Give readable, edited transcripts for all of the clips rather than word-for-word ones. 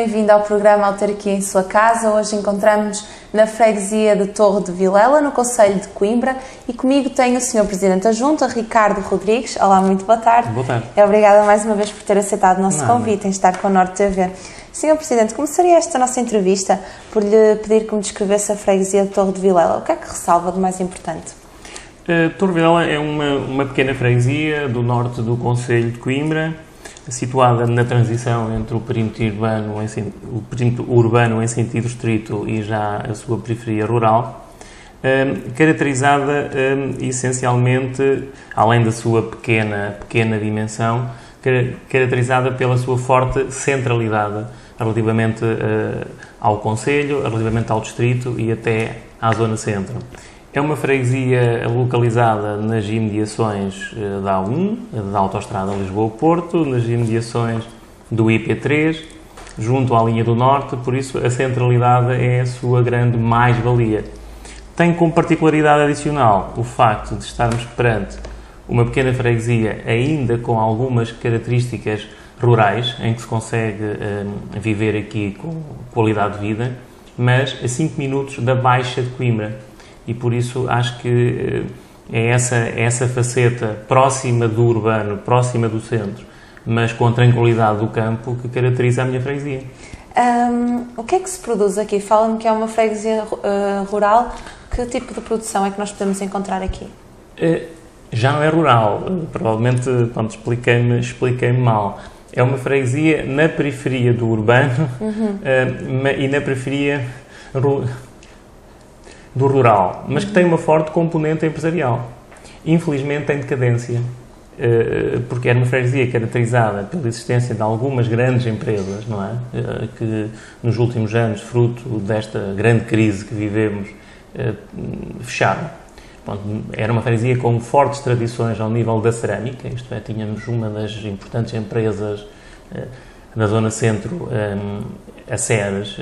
bem-vindo ao programa Autarquia em Sua Casa. Hoje encontramos-nos na freguesia de Torre de Vilela, no concelho de Coimbra, e comigo tenho o Sr. Presidente da Junta, Ricardo Rodrigues. Olá, muito boa tarde. Boa tarde. Obrigada mais uma vez por ter aceitado o nosso convite em estar com a Norte TV. Sr. Presidente, começaria esta nossa entrevista por lhe pedir que me descrevesse a freguesia de Torre de Vilela. O que é que ressalva de mais importante? Torre de Vilela é uma pequena freguesia do norte do concelho de Coimbra, situada na transição entre o perímetro urbano em sentido estrito e já a sua periferia rural, caracterizada essencialmente, além da sua pequena dimensão, caracterizada pela sua forte centralidade relativamente ao concelho, relativamente ao distrito e até à zona centro. É uma freguesia localizada nas imediações da A1, da Autostrada Lisboa-Porto, nas imediações do IP3, junto à linha do Norte, por isso a centralidade é a sua grande mais-valia. Tem como particularidade adicional o facto de estarmos perante uma pequena freguesia ainda com algumas características rurais, em que se consegue viver aqui com qualidade de vida, mas a 5 minutos da Baixa de Coimbra. E por isso acho que é essa faceta próxima do urbano, próxima do centro, mas com a tranquilidade do campo que caracteriza a minha freguesia. O que é que se produz aqui? Fala-me que é uma freguesia rural. Que tipo de produção é que nós podemos encontrar aqui? Já não é rural. Provavelmente, pronto, expliquei-me mal. É uma freguesia na periferia do urbano e na periferia do rural, mas que tem uma forte componente empresarial. Infelizmente em decadência, porque era uma freguesia caracterizada pela existência de algumas grandes empresas, não é? Que nos últimos anos, fruto desta grande crise que vivemos, fecharam. Pronto, era uma freguesia com fortes tradições ao nível da cerâmica, isto é, tínhamos uma das importantes empresas na zona centro, a Ceres,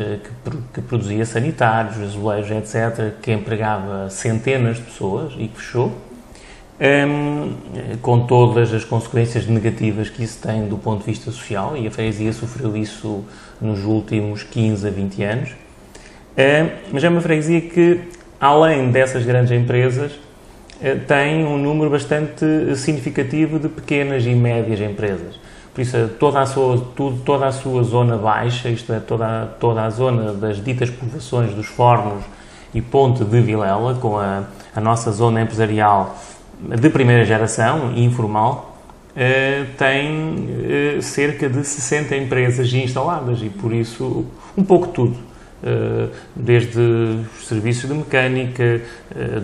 que produzia sanitários, azulejos, etc., que empregava centenas de pessoas e que fechou, com todas as consequências negativas que isso tem do ponto de vista social, e a freguesia sofreu isso nos últimos 15 a 20 anos. Mas é uma freguesia que, além dessas grandes empresas, tem um número bastante significativo de pequenas e médias empresas. Por isso, toda a sua zona baixa, isto é, toda a zona das ditas povoações dos Fornos e Ponte de Vilela, com a nossa zona empresarial de primeira geração, informal, tem cerca de 60 empresas instaladas e, por isso, um pouco tudo. Desde os serviços de mecânica,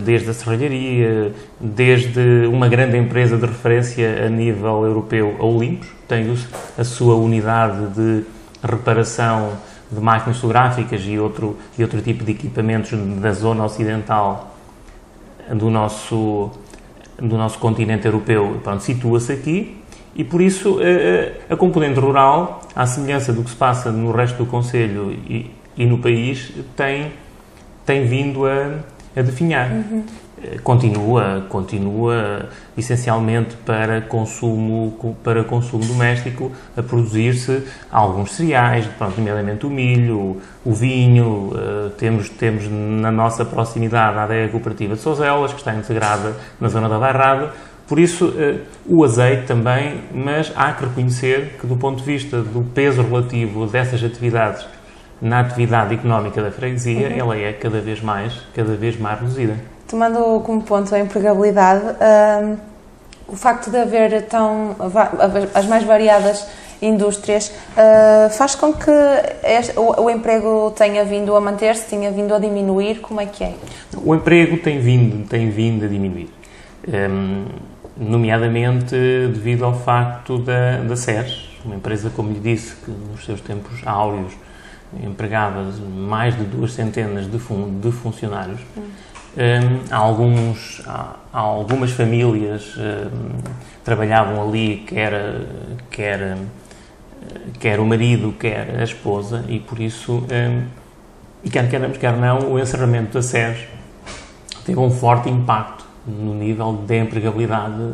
desde a serralharia, desde uma grande empresa de referência a nível europeu, a Olympus, tem a sua unidade de reparação de máquinas fotográficas e outro tipo de equipamentos da zona ocidental do nosso continente europeu. Pronto, situa-se aqui e, por isso, a componente rural, à semelhança do que se passa no resto do concelho e no país, tem vindo a definhar. Continua essencialmente para consumo doméstico, a produzir-se alguns cereais, nomeadamente o milho, o vinho. Temos na nossa proximidade a adega cooperativa de Sozelas, que está integrada na zona da Bairrada. Por isso, o azeite também, mas há que reconhecer que, do ponto de vista do peso relativo dessas atividades na atividade económica da freguesia, ela é cada vez mais reduzida. Tomando como ponto a empregabilidade, o facto de haver as mais variadas indústrias faz com que o emprego tenha vindo a manter-se, tenha vindo a diminuir. Como é que é? O emprego tem vindo a diminuir, nomeadamente devido ao facto da Ceres, uma empresa, como lhe disse, que nos seus tempos áureos empregava mais de 2 centenas de funcionários. Algumas famílias trabalhavam ali, quer o marido, quer a esposa, e por isso, quer queiramos, quer não, o encerramento da Ceres teve um forte impacto no nível de empregabilidade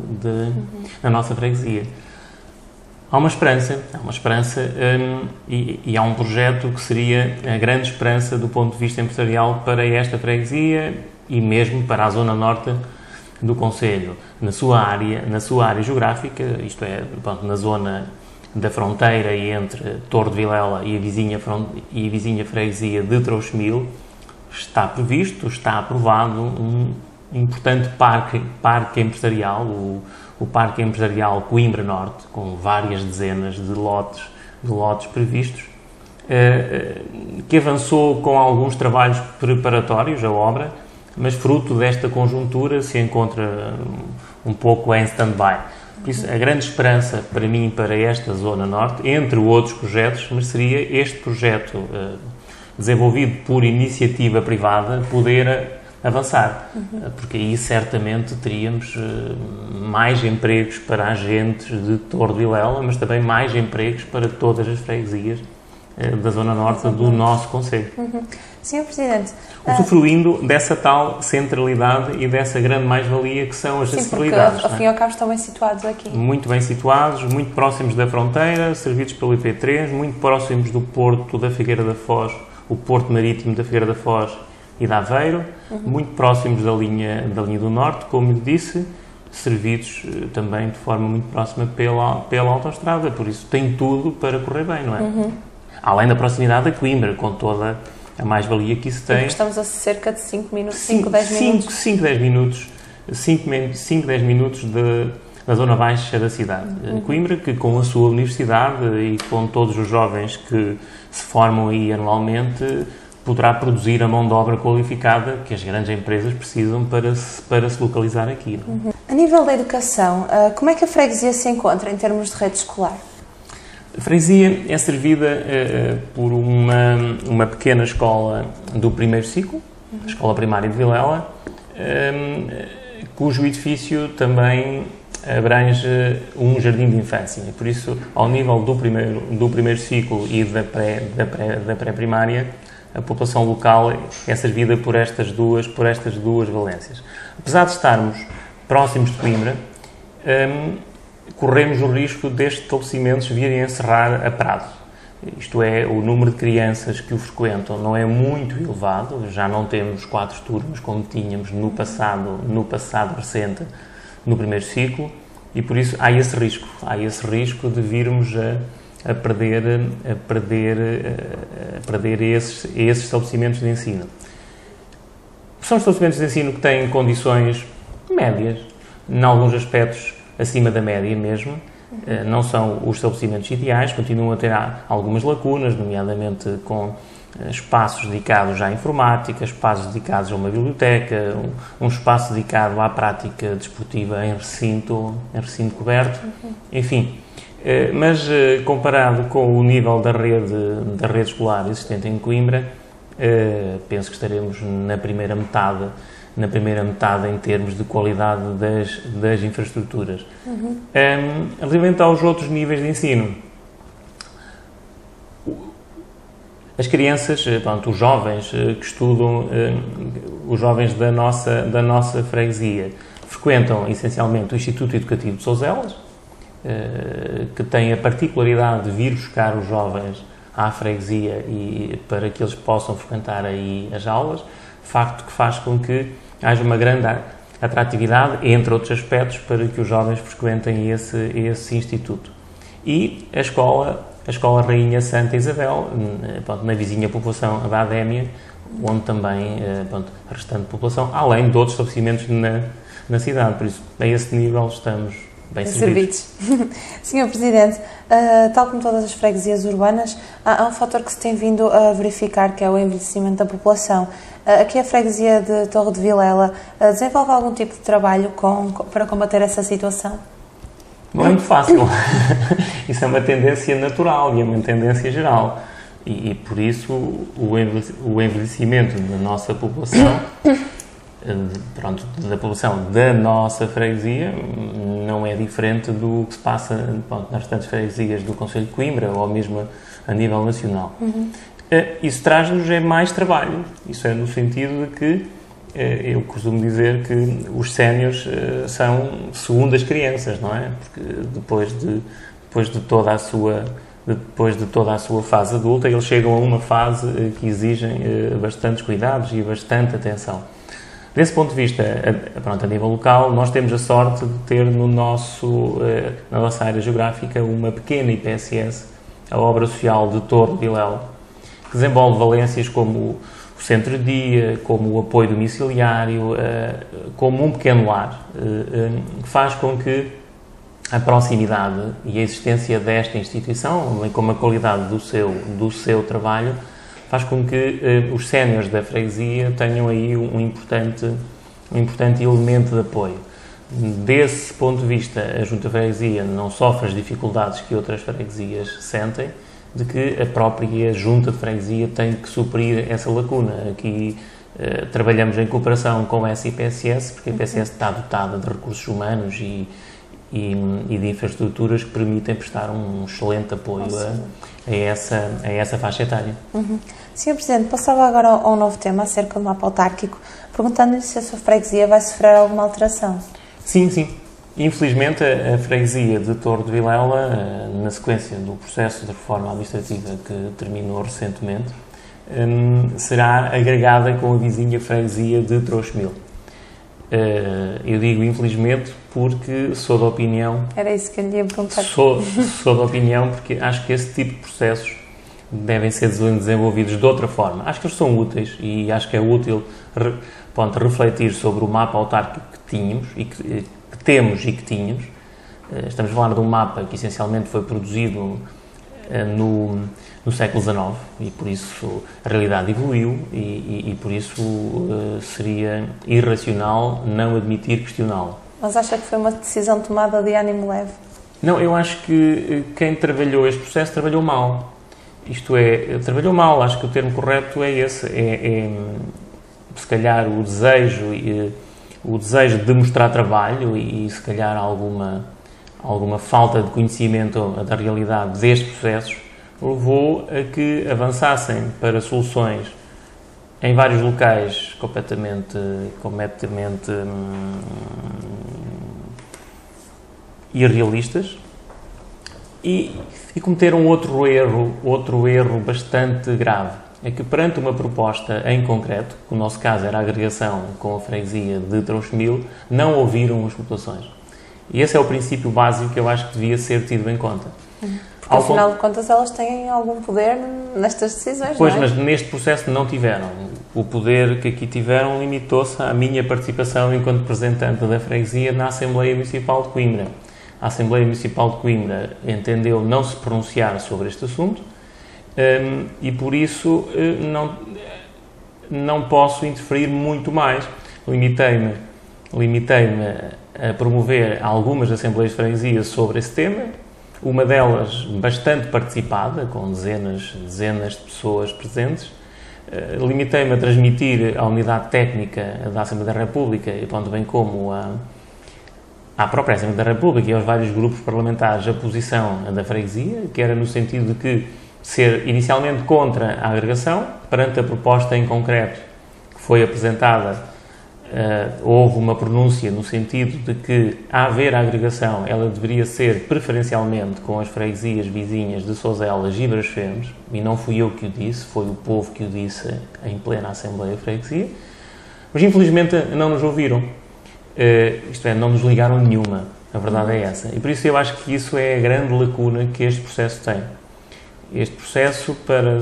na nossa freguesia. Há uma esperança, e há um projeto que seria a grande esperança do ponto de vista empresarial para esta freguesia e mesmo para a zona norte do concelho, na sua área geográfica, isto é, pronto, na zona da fronteira entre Torre de Vilela e a vizinha freguesia de Trouxemil, está previsto, está aprovado um importante parque empresarial, o Parque Empresarial Coimbra Norte, com várias dezenas de lotes previstos, que avançou com alguns trabalhos preparatórios, a obra, mas fruto desta conjuntura se encontra um pouco em stand-by. Por isso, a grande esperança para mim, para esta zona norte, entre outros projetos, mas seria este projeto desenvolvido por iniciativa privada poder avançar, porque aí certamente teríamos mais empregos para agentes de Torre de Vilela, mas também mais empregos para todas as freguesias da zona norte do nosso concelho. Sr. Presidente, usufruindo dessa tal centralidade e dessa grande mais-valia que são as acessibilidades. Porque, ao fim e ao cabo, estão bem situados aqui. Muito bem situados, muito próximos da fronteira, servidos pelo IP3, muito próximos do porto da Figueira da Foz, o porto marítimo da Figueira da Foz e de Aveiro, muito próximos da linha do Norte, como lhe disse, servidos também de forma muito próxima pela autoestrada, por isso tem tudo para correr bem, não é? Além da proximidade a Coimbra, com toda a mais-valia que isso tem. Porque estamos a cerca de 5 minutos, 5, 10 minutos. 5, 10 minutos da zona baixa da cidade. Coimbra, que com a sua universidade e com todos os jovens que se formam aí anualmente, poderá produzir a mão de obra qualificada que as grandes empresas precisam para se localizar aqui. A nível da educação, como é que a freguesia se encontra em termos de rede escolar? A freguesia é servida por uma pequena escola do primeiro ciclo, a Escola Primária de Vilela, cujo edifício também abrange um jardim de infância. E por isso, ao nível do primeiro ciclo e da pré-primária, a população local é servida por estas duas valências. Apesar de estarmos próximos de Coimbra, corremos o risco destes estabelecimentos virem a encerrar a prazo. Isto é, o número de crianças que o frequentam não é muito elevado, já não temos 4 turmas como tínhamos no passado recente, no primeiro ciclo, e por isso há esse risco de virmos a perder esses estabelecimentos de ensino. São estabelecimentos de ensino que têm condições médias, em alguns aspectos acima da média mesmo, não são os estabelecimentos ideais, continuam a ter algumas lacunas, nomeadamente com espaços dedicados à informática, espaços dedicados a uma biblioteca, um espaço dedicado à prática desportiva em recinto coberto, enfim. Mas comparado com o nível da rede escolar existente em Coimbra, penso que estaremos na primeira metade em termos de qualidade das infraestruturas. Relativamente aos outros níveis de ensino, as crianças, os jovens que estudam, os jovens da nossa freguesia, frequentam essencialmente o Instituto Educativo de Souselas, que tem a particularidade de vir buscar os jovens à freguesia e para que eles possam frequentar aí as aulas, facto que faz com que haja uma grande atratividade, entre outros aspectos, para que os jovens frequentem esse instituto. E a escola Rainha Santa Isabel, na vizinha população da Adémia, onde também a restante população, além de outros estabelecimentos na cidade. Por isso, a esse nível estamos bem servidos. Sr. Presidente, tal como todas as freguesias urbanas, há um fator que se tem vindo a verificar, que é o envelhecimento da população. Aqui a freguesia de Torre de Vilela desenvolve algum tipo de trabalho para combater essa situação? Não é muito fácil. Isso é uma tendência natural e é uma tendência geral. E por isso o envelhecimento da nossa população, da população da nossa freguesia, não é diferente do que se passa nas restantes freguesias do Concelho de Coimbra ou mesmo a nível nacional. Isso traz-nos mais trabalho. Isso é no sentido de que eu costumo dizer que os séniores são segundo as crianças, não é? Porque depois de depois de toda a sua fase adulta, eles chegam a uma fase que exigem bastantes cuidados e bastante atenção. Desse ponto de vista, a nível local, nós temos a sorte de ter na nossa área geográfica uma pequena IPSS, a Obra Social de Torre de Vilela, que desenvolve valências como o centro-dia, como o apoio domiciliário, como um pequeno lar, que faz com que a proximidade e a existência desta instituição, bem como a qualidade do seu trabalho, faz com que os séniores da freguesia tenham aí um importante elemento de apoio. Desse ponto de vista, a Junta de Freguesia não sofre as dificuldades que outras freguesias sentem, de que a própria Junta de Freguesia tem que suprir essa lacuna. Aqui trabalhamos em cooperação com essa IPSS, porque a IPSS está dotada de recursos humanos e de infraestruturas que permitem prestar um excelente apoio a essa faixa etária. Sr. Presidente, passava agora a um novo tema acerca do mapa autárquico, perguntando-lhe se a sua freguesia vai sofrer alguma alteração. Sim. Infelizmente, a freguesia de Torre de Vilela, na sequência do processo de reforma administrativa que terminou recentemente, será agregada com a vizinha freguesia de Trouxemil. Eu digo infelizmente porque sou da opinião... Era isso que eu lhe ia perguntar. Sou da opinião porque acho que esse tipo de processos devem ser desenvolvidos de outra forma. Acho que eles são úteis e acho que é útil refletir sobre o mapa autárquico que tínhamos e que temos e que tínhamos. Estamos a falar de um mapa que essencialmente foi produzido no século XIX e por isso a realidade evoluiu e por isso seria irracional não admitir questioná-lo. Mas acha que foi uma decisão tomada de ânimo leve? Não, eu acho que quem trabalhou este processo trabalhou mal. Isto é, trabalhou mal, acho que o termo correto é esse, se calhar o desejo de mostrar trabalho e se calhar alguma falta de conhecimento da realidade destes processos levou a que avançassem para soluções em vários locais completamente irrealistas e cometeram outro erro bastante grave. É que perante uma proposta em concreto, que no nosso caso era a agregação com a freguesia de Trouxemil, não ouviram as populações. E esse é o princípio básico que eu acho que devia ser tido em conta. Porque, afinal de contas, elas têm algum poder nestas decisões, pois, não é? Mas neste processo não tiveram. O poder que aqui tiveram limitou-se à minha participação enquanto representante da freguesia na Assembleia Municipal de Coimbra. A Assembleia Municipal de Coimbra entendeu não se pronunciar sobre este assunto e, por isso, não posso interferir muito mais. Limitei-me a promover algumas Assembleias de Freguesia sobre esse tema, uma delas bastante participada, com dezenas de pessoas presentes. Limitei-me a transmitir à unidade técnica da Assembleia da República, e tanto bem como à própria Assembleia da República e aos vários grupos parlamentares, a posição da freguesia, que era no sentido de que ser inicialmente contra a agregação, perante a proposta em concreto que foi apresentada, houve uma pronúncia no sentido de que, a haver a agregação, ela deveria ser preferencialmente com as freguesias vizinhas de Sozelas e Brasfemes, e não fui eu que o disse, foi o povo que o disse em plena Assembleia de Freguesia, mas infelizmente não nos ouviram, isto é, não nos ligaram nenhuma, a verdade é essa, e por isso eu acho que isso é a grande lacuna que este processo tem. Este processo, para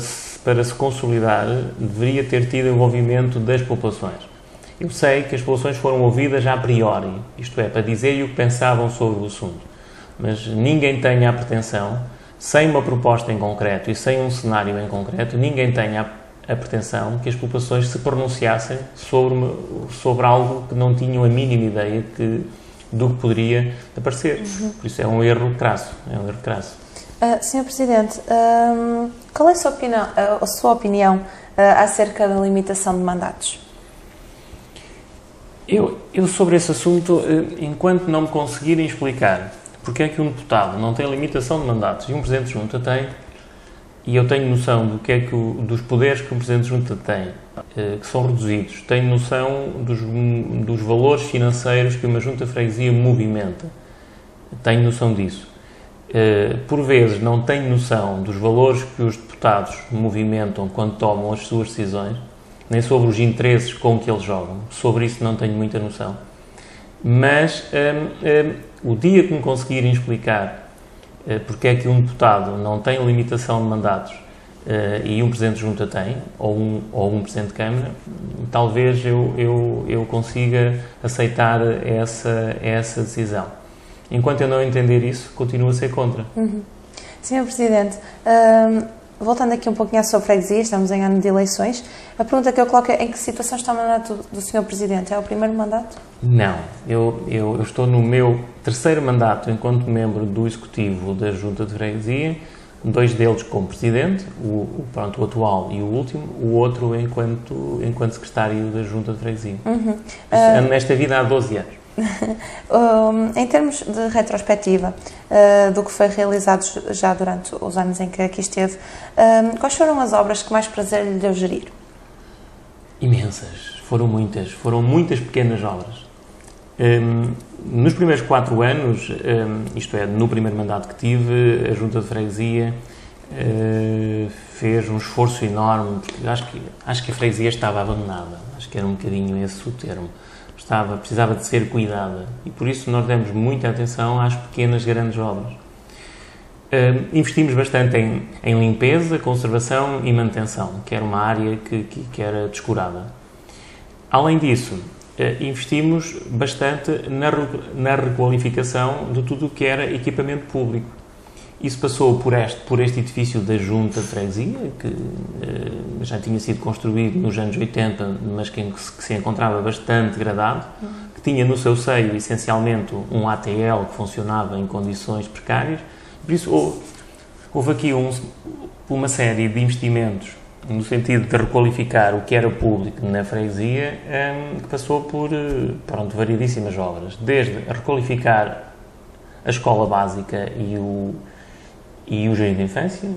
se consolidar, deveria ter tido envolvimento das populações. Eu sei que as populações foram ouvidas a priori, isto é, para dizerem o que pensavam sobre o assunto, mas ninguém tem a pretensão, sem uma proposta em concreto e sem um cenário em concreto, ninguém tem a pretensão que as populações se pronunciassem sobre algo que não tinham a mínima ideia do que poderia aparecer. Por isso é um erro crasso. Sr. Presidente, qual é a sua opinião acerca da limitação de mandatos? Eu sobre esse assunto, enquanto não me conseguirem explicar porque é que um deputado não tem limitação de mandatos e um Presidente de Junta tem, e eu tenho noção dos poderes que um Presidente de Junta tem, que são reduzidos, tenho noção dos valores financeiros que uma Junta de Freguesia movimenta, tenho noção disso. por vezes não tenho noção dos valores que os deputados movimentam quando tomam as suas decisões, nem sobre os interesses com que eles jogam. Sobre isso não tenho muita noção. Mas o dia que me conseguirem explicar porque é que um deputado não tem limitação de mandatos e um Presidente de Junta tem, ou um Presidente de Câmara, talvez eu consiga aceitar essa decisão. Enquanto eu não entender isso, continuo a ser contra. Sr. Presidente, voltando aqui um pouquinho à sua freguesia, estamos em ano de eleições, a pergunta que eu coloco é: em que situação está o mandato do Sr. Presidente? É o primeiro mandato? Não, eu estou no meu terceiro mandato enquanto membro do Executivo da Junta de Freguesia, 2 deles como Presidente, o atual e o último, o outro enquanto Secretário da Junta de Freguesia. Ando nesta vida há 12 anos. Em termos de retrospectiva do que foi realizado já durante os anos em que aqui esteve, quais foram as obras que mais prazer lhe deu gerir? Imensas, foram muitas pequenas obras. Nos primeiros 4 anos, isto é, no primeiro mandato que tive, a Junta de Freguesia fez um esforço enorme, porque acho que a freguesia estava abandonada, acho que era um bocadinho esse o termo. Precisava de ser cuidada, e por isso nós demos muita atenção às pequenas grandes obras. Investimos bastante em limpeza, conservação e manutenção, que era uma área que era descurada. Além disso, investimos bastante na requalificação de tudo o que era equipamento público. Isso passou por este edifício da Junta de Freguesia, que já tinha sido construído nos anos 80, mas que se encontrava bastante degradado, que tinha no seu seio, essencialmente, um ATL que funcionava em condições precárias. Por isso, houve aqui uma série de investimentos no sentido de requalificar o que era público na freguesia, que passou por variedíssimas obras. Desde requalificar a escola básica e o jardim de infância,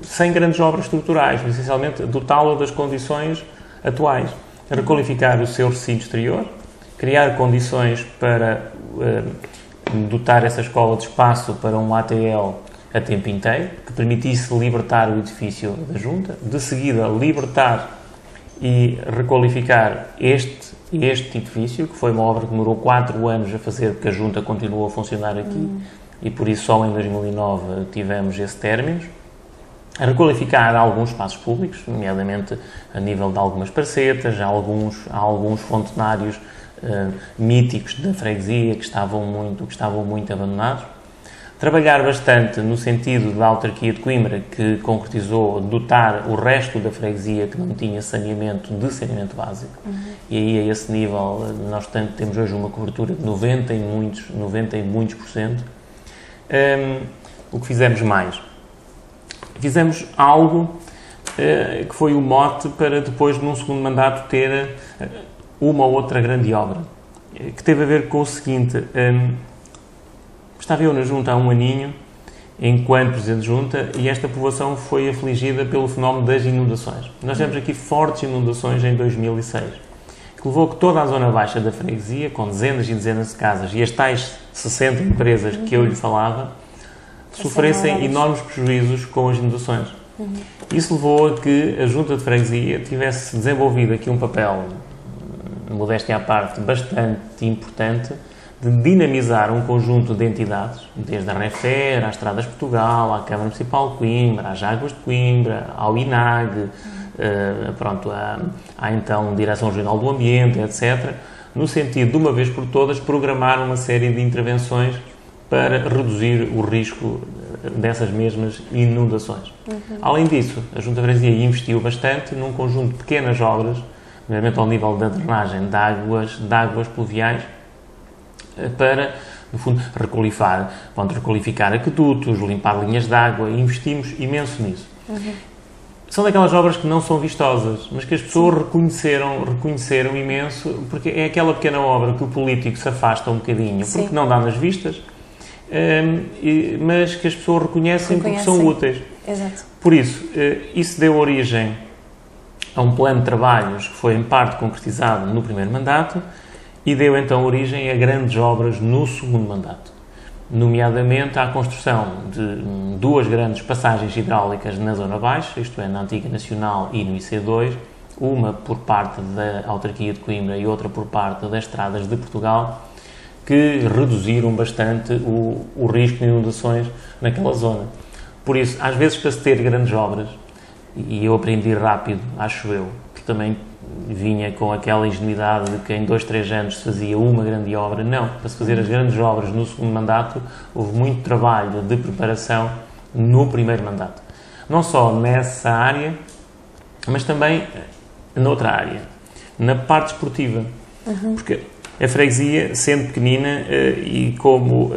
sem grandes obras estruturais, mas essencialmente dotá-lo das condições atuais. Requalificar o seu recinto exterior, criar condições para dotar essa escola de espaço para um ATL a tempo inteiro, que permitisse libertar o edifício da Junta, de seguida libertar e requalificar este edifício, que foi uma obra que demorou 4 anos a fazer, porque a Junta continuou a funcionar aqui, e por isso só em 2009 tivemos esse término. A requalificar alguns espaços públicos, nomeadamente a nível de algumas parcetas, há alguns fontenários míticos da freguesia que estavam muito abandonados. Trabalhar bastante no sentido da autarquia de Coimbra, que concretizou dotar o resto da freguesia que não tinha saneamento básico. E aí, a esse nível, nós temos hoje uma cobertura de 90 e muitos %. O que fizemos mais? Fizemos algo que foi o mote para depois, num segundo mandato, ter uma ou outra grande obra, que teve a ver com o seguinte: estava eu na Junta há um aninho, enquanto Presidente de Junta, e esta povoação foi afligida pelo fenómeno das inundações. Nós tivemos aqui fortes inundações em 2006, que levou que toda a zona baixa da freguesia, com dezenas e dezenas de casas e as tais 60 empresas que eu lhe falava, sofressem enormes prejuízos com as inundações. Isso levou a que a Junta de Freguesia tivesse desenvolvido aqui um papel, modéstia à parte, bastante importante, de dinamizar um conjunto de entidades, desde a REFER, à Estradas de Portugal, à Câmara Municipal de Coimbra, às Águas de Coimbra, ao INAG, à então Direção Regional do Ambiente, etc., no sentido de, uma vez por todas, programar uma série de intervenções para reduzir o risco dessas mesmas inundações. Além disso, a Junta de Freguesia investiu bastante num conjunto de pequenas obras, nomeadamente ao nível da drenagem de águas pluviais, para, no fundo, requalificar aquedutos, limpar linhas de água, e investimos imenso nisso. São daquelas obras que não são vistosas, mas que as pessoas reconheceram imenso, porque é aquela pequena obra que o político se afasta um bocadinho, porque não dá nas vistas, mas que as pessoas reconhecem porque são úteis. Exato. Por isso, isso deu origem a um plano de trabalhos que foi em parte concretizado no primeiro mandato, e deu então origem a grandes obras no segundo mandato. nomeadamente à construção de 2 grandes passagens hidráulicas na Zona Baixa, isto é, na Antiga Nacional e no IC2, uma por parte da autarquia de Coimbra e outra por parte das Estradas de Portugal, que reduziram bastante o risco de inundações naquela zona. Por isso, às vezes, para se ter grandes obras, e eu aprendi rápido, acho eu, porque também vinha com aquela ingenuidade de que em 2, 3 anos se fazia uma grande obra. Não, para se fazer as grandes obras no segundo mandato, houve muito trabalho de preparação no primeiro mandato. Não só nessa área, mas também noutra área, na parte esportiva. Porque a freguesia, sendo pequenina e como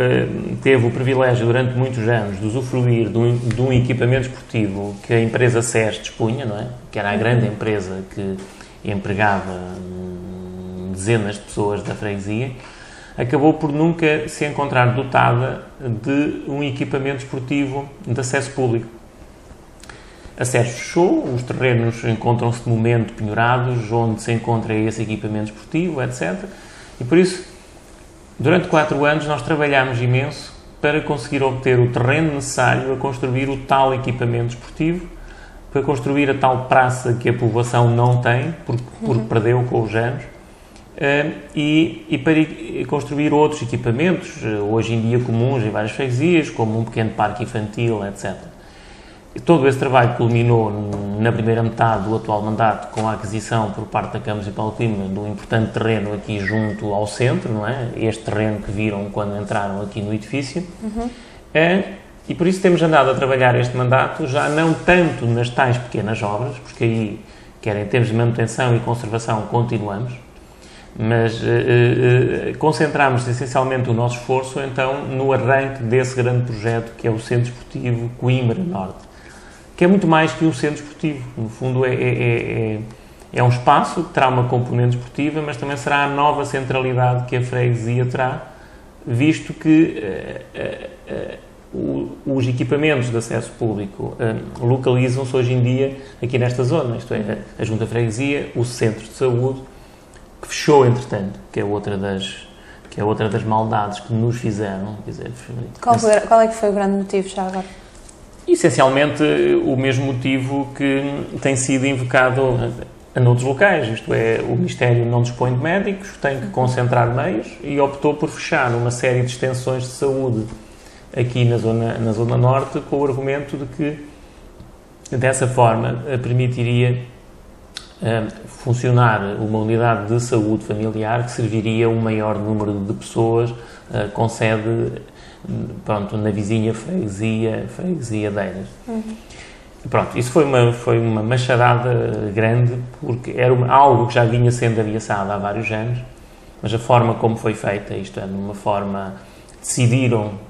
teve o privilégio durante muitos anos de usufruir de um equipamento esportivo que a empresa SES dispunha, não é? Que era a grande empresa que empregava dezenas de pessoas da freguesia, acabou por nunca se encontrar dotada de um equipamento esportivo de acesso público. A SES fechou, os terrenos encontram-se de momento penhorados, onde se encontra esse equipamento esportivo, etc. E por isso, durante 4 anos, nós trabalhámos imenso para conseguir obter o terreno necessário a construir o tal equipamento esportivo, para construir a tal praça que a população não tem, porque perdeu com os anos, e para construir outros equipamentos, hoje em dia comuns em várias freguesias, como um pequeno parque infantil, etc. E todo esse trabalho culminou na primeira metade do atual mandato com a aquisição por parte da Câmara Municipal de Coimbra de um importante terreno aqui junto ao centro, não é? Este terreno que viram quando entraram aqui no edifício. E por isso temos andado a trabalhar este mandato, já não tanto nas tais pequenas obras, porque aí, quer em termos de manutenção e conservação, continuamos, mas concentramos essencialmente o nosso esforço, então, no arranque desse grande projeto que é o Centro Esportivo Coimbra Norte, que é muito mais que um centro esportivo. No fundo, é um espaço que terá uma componente esportiva, mas também será a nova centralidade que a freguesia terá, visto que os equipamentos de acesso público localizam-se hoje em dia aqui nesta zona, isto é, a Junta de Freguesia, o Centro de Saúde, que fechou, entretanto, que é outra das maldades que nos fizeram. Quer dizer, qual é que foi o grande motivo já agora? Essencialmente o mesmo motivo que tem sido invocado noutros locais, isto é, o Ministério não dispõe de médicos, tem que concentrar meios e optou por fechar uma série de extensões de saúde aqui na zona norte, com o argumento de que dessa forma permitiria funcionar uma unidade de saúde familiar que serviria um maior número de pessoas com sede na vizinha freguesia de Eiras. Pronto, isso foi uma machadada grande, porque era algo que já vinha sendo ameaçado há vários anos, mas a forma como foi feita, isto é, numa forma, decidiram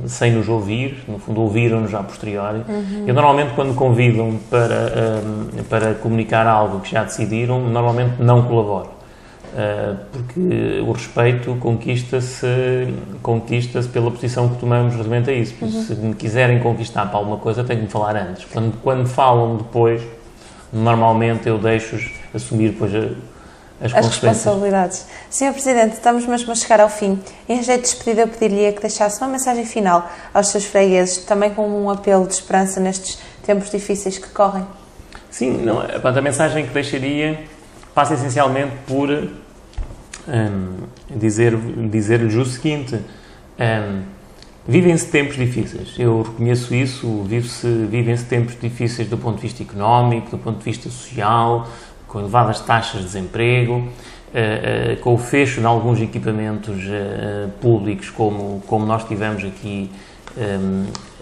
sem nos ouvir, no fundo ouviram-nos a posteriori. Eu normalmente, quando convidam para comunicar algo que já decidiram, normalmente não colaboro, porque o respeito conquista-se pela posição que tomamos relativamente a isso. Se me quiserem conquistar para alguma coisa, tenho que me falar antes. Quando falam depois, normalmente eu deixo-os assumir depois as responsabilidades. Sr. Presidente, estamos mesmo a chegar ao fim. Em jeito de despedida, eu pediria que deixasse uma mensagem final aos seus fregueses, também como um apelo de esperança nestes tempos difíceis que correm. Sim, a mensagem que deixaria passa essencialmente por dizer-lhes o seguinte: vivem-se tempos difíceis, eu reconheço isso, vivem-se tempos difíceis do ponto de vista económico, do ponto de vista social, com elevadas taxas de desemprego, com o fecho de alguns equipamentos públicos, como nós tivemos aqui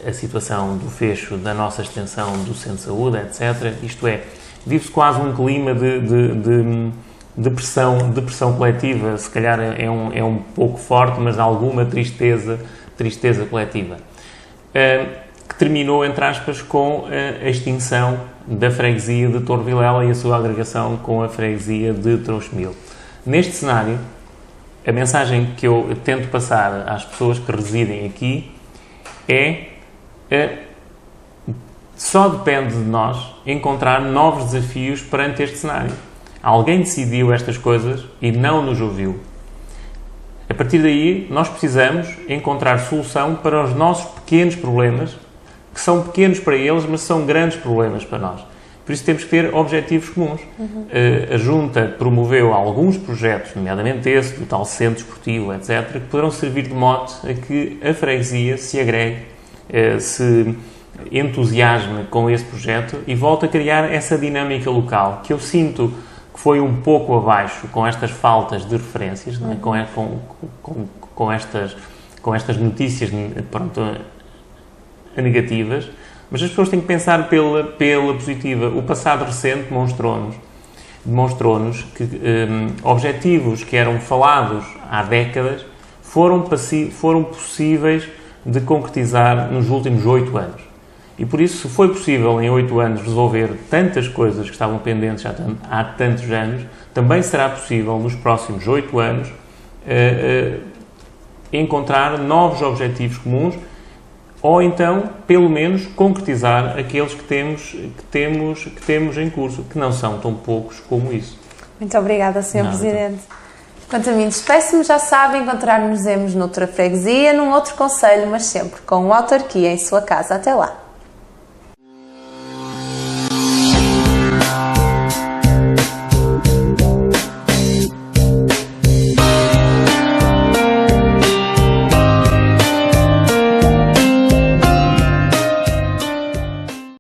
a situação do fecho da nossa extensão do Centro de Saúde, etc. Isto é, vive-se quase um clima de pressão coletiva, se calhar é um pouco forte, mas alguma tristeza coletiva, que terminou, entre aspas, com a extinção da freguesia de Torre Vilela e a sua agregação com a freguesia de Trouxemil. Neste cenário, a mensagem que eu tento passar às pessoas que residem aqui é só depende de nós encontrar novos desafios perante este cenário. Alguém decidiu estas coisas e não nos ouviu. A partir daí, nós precisamos encontrar solução para os nossos pequenos problemas, que são pequenos para eles, mas são grandes problemas para nós. Por isso temos que ter objetivos comuns. A Junta promoveu alguns projetos, nomeadamente esse, do tal centro esportivo, etc., que poderão servir de mote a que a freguesia se agregue, se entusiasme com esse projeto e volte a criar essa dinâmica local, que eu sinto que foi um pouco abaixo com estas faltas de referências, não é? com estas notícias, pronto, negativas, mas as pessoas têm que pensar pela positiva. O passado recente demonstrou-nos que objetivos que eram falados há décadas foram possíveis de concretizar nos últimos 8 anos. E por isso, se foi possível em 8 anos resolver tantas coisas que estavam pendentes há tantos anos, também será possível nos próximos 8 anos encontrar novos objetivos comuns ou então, pelo menos, concretizar aqueles que temos em curso, que não são tão poucos como isso. Muito obrigada, Sr. Presidente. Quanto a mim, despeço-me, já sabem, encontrar-nos noutra freguesia, num outro concelho, mas sempre com autarquia em sua casa. Até lá.